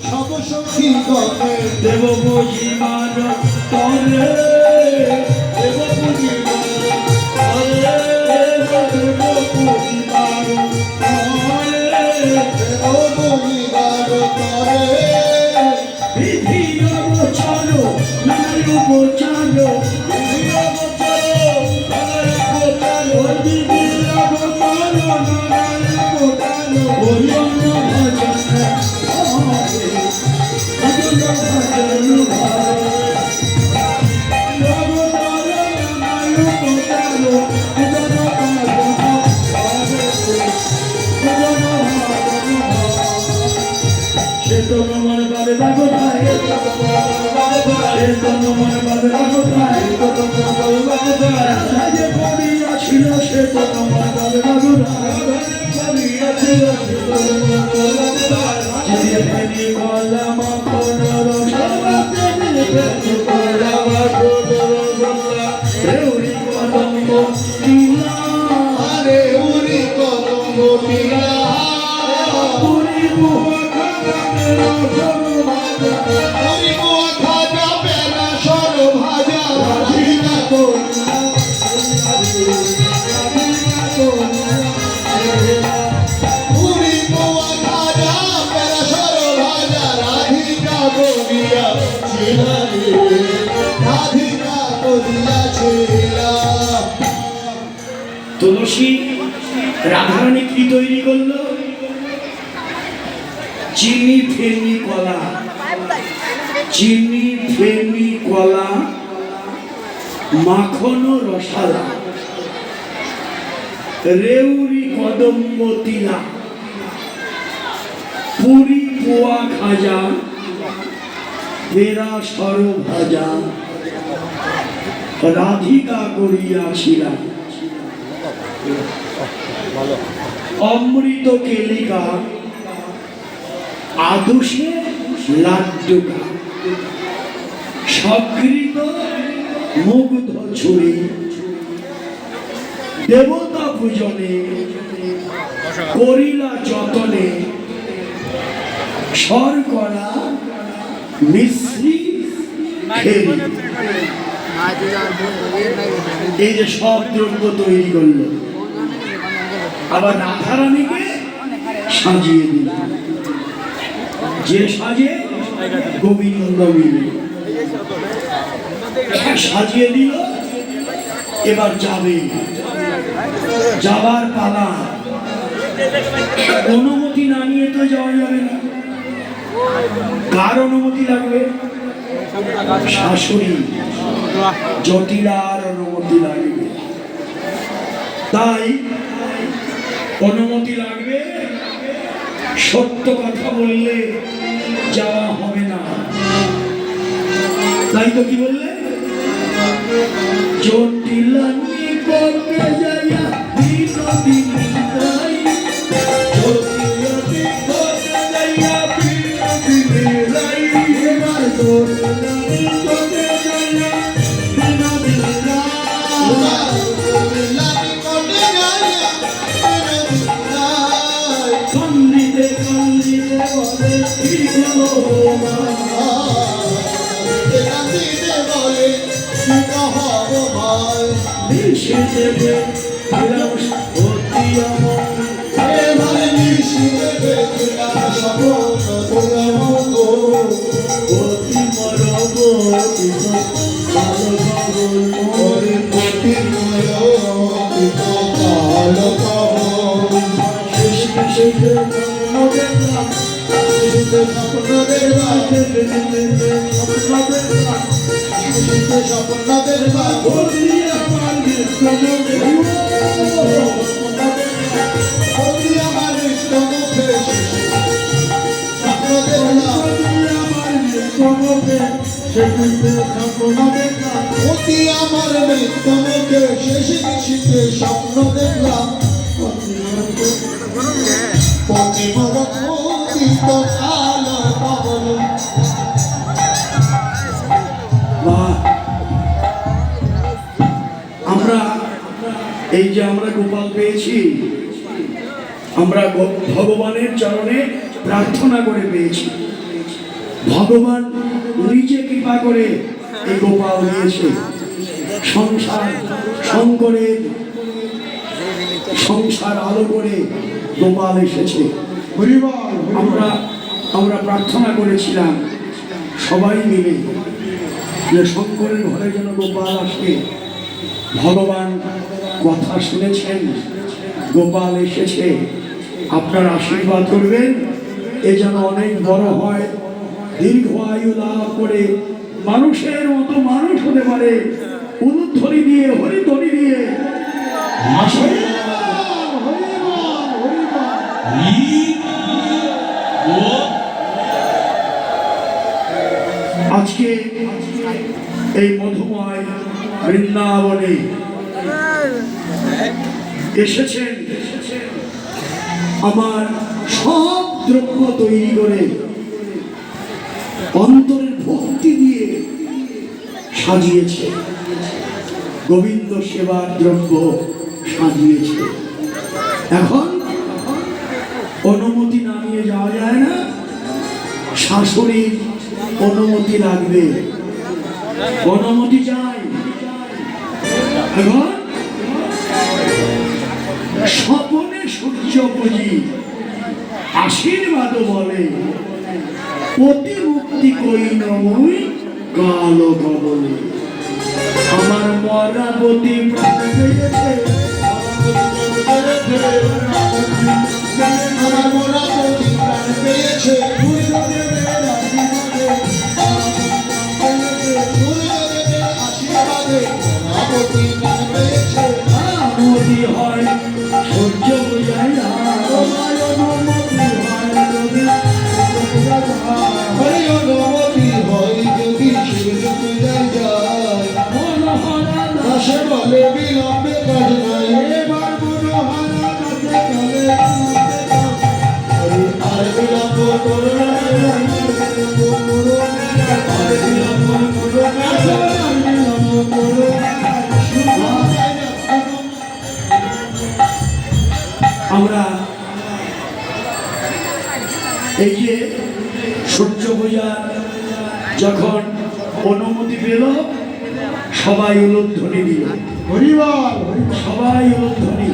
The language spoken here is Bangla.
সব সখী গণে দেব বুঝিবার তরে দেব বুঝিবার দেব বুঝিবার দেব বুঝিবার তরে বিধি অবচারো নানায় অবচারো বিধি অবচারো নানায় অবচারো বিধি অবচারো নানায় অবচারো হরিনাম ভজন হরে ভজন ভজন হরে ছিল সে তো তোমার আরে উরি কলম টিলা উরি মুখ খাজা বেলা সর ভাজা রাধিকা কন্যা উরি মুখ খাজা বেলা সর ভাজা রাধিকা করিয়া ছিলা রাধিকা করিয়া ছিলা। তুলসী রাধারানী কি তৈরি করলো? চিনি ফেনি কলা, চিনি ফেনি কলা, মাখন রসালা, রেউরি কদম্ব তিলা, পুরি পোয়া খাজা, পেরা সর ভাজা, রাধিকা করিয়াছিলা অমৃত কেলিকা, আদুষে লাড্ডুকা, সকৃত মুগ্ধ ছুরি, দেবতা পূজনে করিলা যতনে, শর্করা মিশ্রি খেলি। এই যে সব দ্রব্য তৈরি করলো, আবার রাধারানীকে সাজিয়ে দিল। যে সাজে গোবিন্দ মিলে সাজিয়ে দিল। এবার যাবে, যাবার পালা। অনুমতি না নিয়ে তো যাওয়া যাবে না। কার অনুমতি লাগবে? শাশুড়ি জটিলার অনুমতি লাগবে। তাই অনুমতি লাগবে। সত্য কথা বললে যাওয়া হবে না। তাই তো কি বললে? জটিলানি করতে যাইয়া বিনোদিনী রাই, জটিলানি করতে যাইয়া বিনোদিনী রাই, এবার জটিলানি করতে যাইয়া বিনোদিনী রাই। কান্দিতে কান্দিতে বলে কি হলো মা, বলে কি কহব ভাই মিশে দেবে বিলাস অতি আমার, এবার নিশিয়ে দেখলাম সপন তোরাম অতি মরব অতি ভালো খবর ওরে পতি কাল কবর শেষ শেষে দেখলাম স্বপ্ন দেখবা স্বপ্ন দেখবা অতি আমার নিস্তমে আমার ইষ্ট মুখে স্বপ্ন দেখলাম অতি আমার মৃত্যু মুখে শেষ নিশীথে স্বপ্ন দেখলাম পতি মোর পতিত কাল কবর। আমরা এই যে আমরা গোপাল পেয়েছি, আমরা ভগবানের চরণে প্রার্থনা করে পেয়েছি। ভগবান নিজে কৃপা করে এই গোপাল দিয়েছে। সংসার শঙ্করের সংসার আলো করে গোপাল এসেছে। আমরা আমরা প্রার্থনা করেছিলাম সবাই মিলে যে শঙ্করের ঘরে যেন গোপাল আসে। ভগবান কথা শুনেছেন, গোপাল এসেছে। আপনারা আশীর্বাদ করবেন এ যেন অনেক বড় হয়, দীর্ঘ আয়ু লাভ করে মানুষের মতো মানুষ হতে পারে। উলুধ্বনি দিয়ে হরিধ্বনি দিয়ে আজকে এই মধুময় বৃন্দাবনে এসেছেন। আমার সব দ্রব্য তৈরি করে অন্তরের ভক্তি দিয়ে সাজিয়েছে, গোবিন্দ সেবার দ্রব্য সাজিয়েছে। এখন অনুমতি না নিয়ে যাওয়া যায় না, শাশুড়ির অনুমতি লাগবে, অনুমতি চাই। এখন স্বপনে সূর্য পুঁজি আশীর্বাদ বলে, প্রতিমুক্তি কই নমই কালো কবলে। আমার মরাবতী প্রাণ পেয়েছে, আমার মোরা প্রতি প্রাণ পেয়েছে, গুরুদেবের আশীর্বাদে মোরা প্রতি প্রাণ পেয়েছে। অনুমতি হয় সূর্য বুঝাই না, তোমায় অনুমতি হয় যদি হরি অনুমতি হয় যদি সূর্য পূজায় যায়। দাসে বলে বিলম্বে কাজ নাই, এবার মনোহরা দাসে বলে আর বিলম্ব করো না, আর বিলম্ব করো না, আর বিলম্ব করো না। আমরা এই যে সূর্য পূজা যখন অনুমতি পেল, সবাই উলুধ্বনি দিল, হরিবল সবাই উলুধ্বনি।